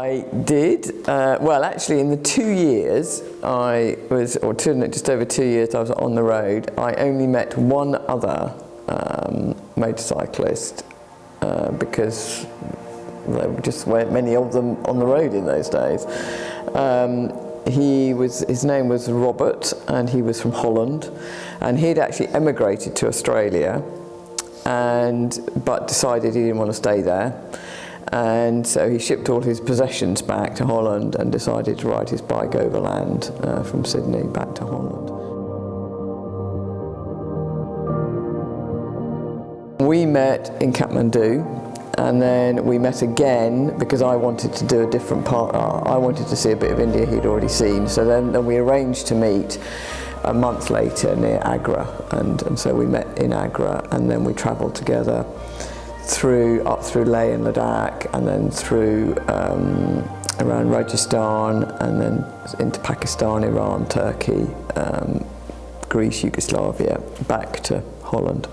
I did. Well, actually, in the 2 years I was, or just over 2 years I was on the road, I only met one other motorcyclist because there just weren't many of them on the road in those days. His name was Robert, and he was from Holland, and he'd actually emigrated to Australia, but decided he didn't want to stay there. And so he shipped all his possessions back to Holland and decided to ride his bike overland from Sydney back to Holland. We met in Kathmandu, and then we met again because I wanted to do a different part. I wanted to see a bit of India he'd already seen. So then we arranged to meet a month later near Agra, and so we met in Agra, and then we travelled together up through Leh and Ladakh, and then through around Rajasthan, and then into Pakistan, Iran, Turkey, Greece, Yugoslavia, back to Holland.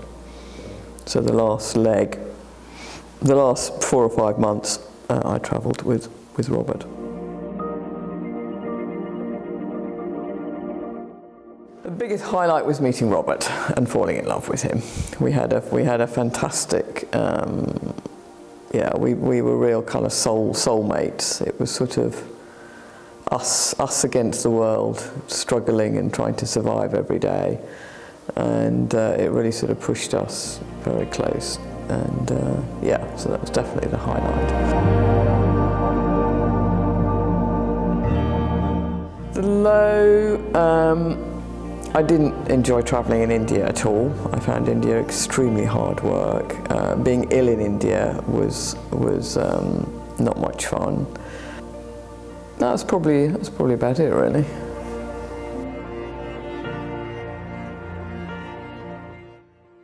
So the last 4 or 5 months, I travelled with Robert. The biggest highlight was meeting Robert and falling in love with him. We had a fantastic, we were real kind of soulmates. It was sort of us against the world, struggling and trying to survive every day, and it really sort of pushed us very close. And so that was definitely the highlight. The low, I didn't enjoy travelling in India at all. I found India extremely hard work. Being ill in India was not much fun. That's probably about it, really.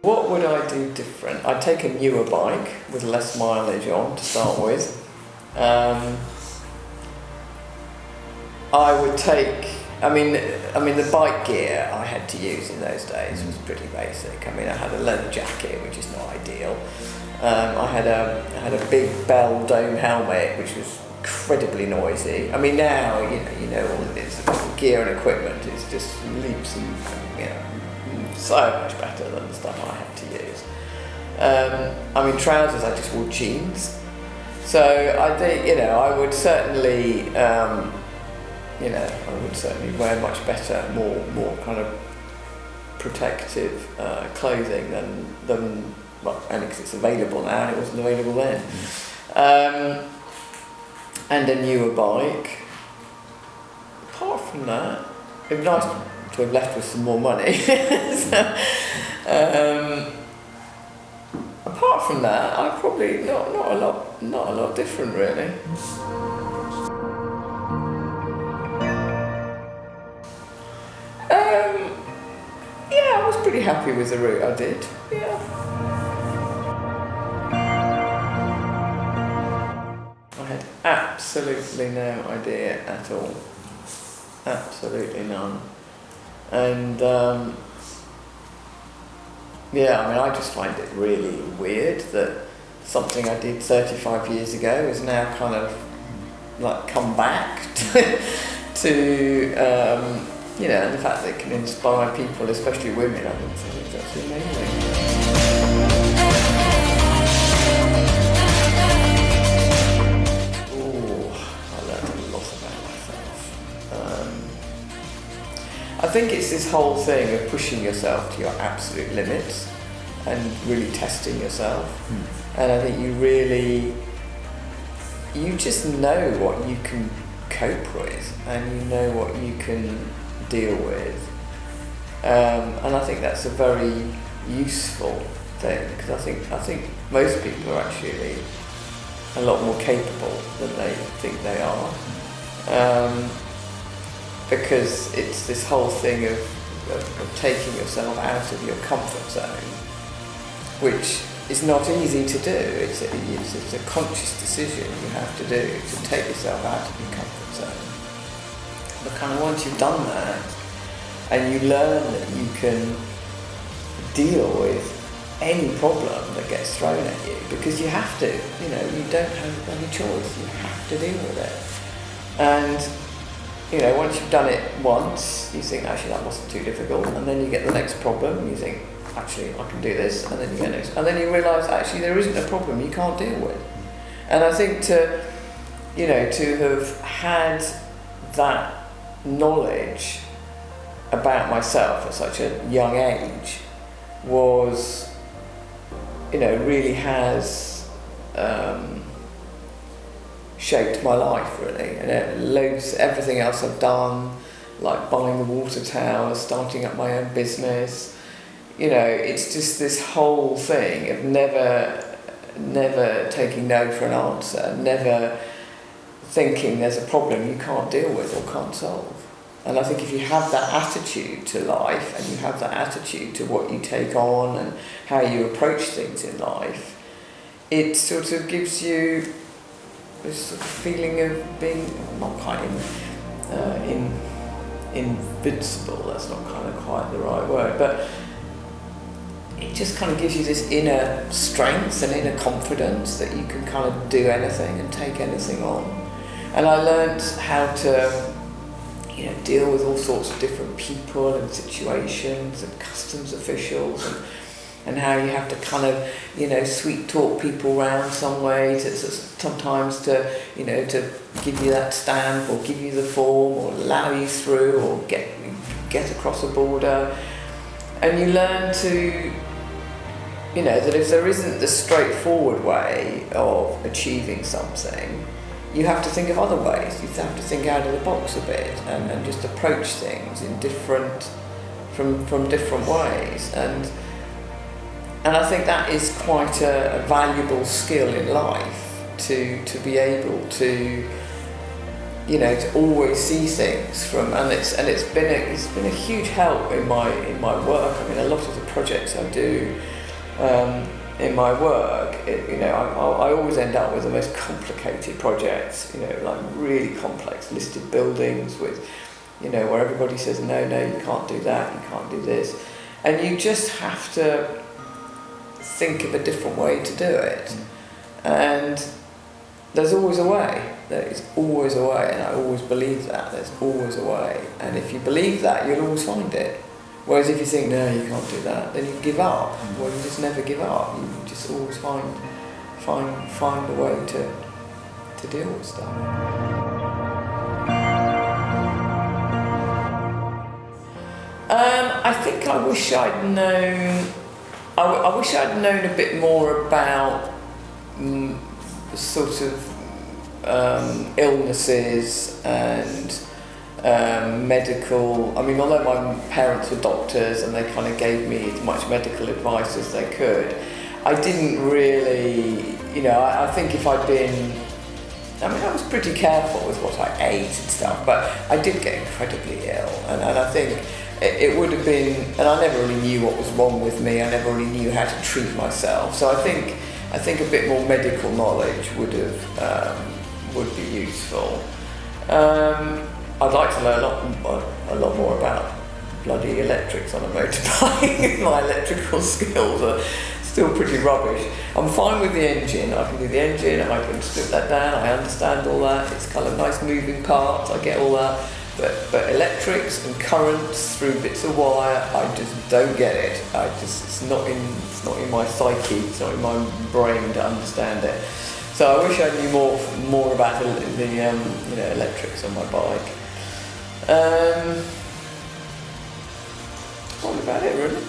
What would I do different? I'd take a newer bike with less mileage on to start with. I would take, I mean the bike gear I had to use in those days was pretty basic. I mean, I had a leather jacket, which is not ideal. I had a big bell dome helmet, which was incredibly noisy. I mean, now you know all of this gear and equipment is just leaps and so much better than the stuff I had to use. I mean, trousers, I just wore jeans. So I think, I would certainly, wear much better, more kind of protective clothing than only because it's available now and it wasn't available then. And a newer bike. Apart from that, it'd be nice to have left with some more money. Apart from that, I probably not a lot different, really. I was pretty happy with the route I did. Yeah. I had absolutely no idea at all. Absolutely none. And I just find it really weird that something I did 35 years ago is now kind of like come back to and the fact that it can inspire people, especially women, I think it's absolutely amazing. I learned a lot about myself. I think it's this whole thing of pushing yourself to your absolute limits and really testing yourself. And I think you just know what you can cope with, and you know what you can deal with. And I think that's a very useful thing, because I think most people are actually a lot more capable than they think they are. Because it's this whole thing of taking yourself out of your comfort zone, which is not easy to do. It's a conscious decision you have to do to take yourself out of your comfort zone. But kind of once you've done that, and you learn that you can deal with any problem that gets thrown at you, because you have to, you don't have any choice, you have to deal with it. And once you've done it once, you think, actually that wasn't too difficult, and then you get the next problem and you think, actually I can do this, and then you get next, and then you realise actually there isn't a problem you can't deal with. And I think to have had that knowledge about myself at such a young age was, really has shaped my life, really. And everything else I've done, like buying the water tower, starting up my own business, it's just this whole thing of never taking no for an answer, never thinking there's a problem you can't deal with or can't solve. And I think if you have that attitude to life, and you have that attitude to what you take on and how you approach things in life, it sort of gives you this sort of feeling of being not quite invincible, that's not kind of quite the right word, but it just kind of gives you this inner strength and inner confidence that you can kind of do anything and take anything on. And I learned how to deal with all sorts of different people and situations and customs officials, and how you have to kind of sweet talk people round some way to sometimes to give you that stamp or give you the form or allow you through or get across a border. And you learn to that if there isn't the straightforward way of achieving something, you have to think of other ways. You have to think out of the box a bit and just approach things in from different ways. And I think that is quite a valuable skill in life, to be able to to always see things from, and it's been a huge help in my work. I mean, a lot of the projects I do in my work, I always end up with the most complicated projects, like really complex listed buildings with, where everybody says, no, you can't do that, you can't do this. And you just have to think of a different way to do it. And there's always a way. There is always a way, and I always believe that. There's always a way. And if you believe that, you'll always find it. Whereas if you think, no, you can't do that, then you give up. Well, you just never give up. You just always find a way to deal with stuff. I think I wish I'd known. I wish I'd known a bit more about sort of illnesses and medical. I mean, although my parents were doctors and they kind of gave me as much medical advice as they could, I didn't really, I think if I'd been, I was pretty careful with what I ate and stuff, but I did get incredibly ill, and I think it would have been, and I never really knew what was wrong with me, I never really knew how to treat myself, so I think a bit more medical knowledge would be useful. I'd like to learn a lot more about bloody electrics on a motorbike. My electrical skills are still pretty rubbish. I'm fine with the engine. I can do the engine, I can strip that down, I understand all that. It's kind of nice moving parts, I get all that. But electrics and currents through bits of wire, I just don't get it. It's not in my psyche, it's not in my brain to understand it. So I wish I knew more about the electrics on my bike. That's about it, really.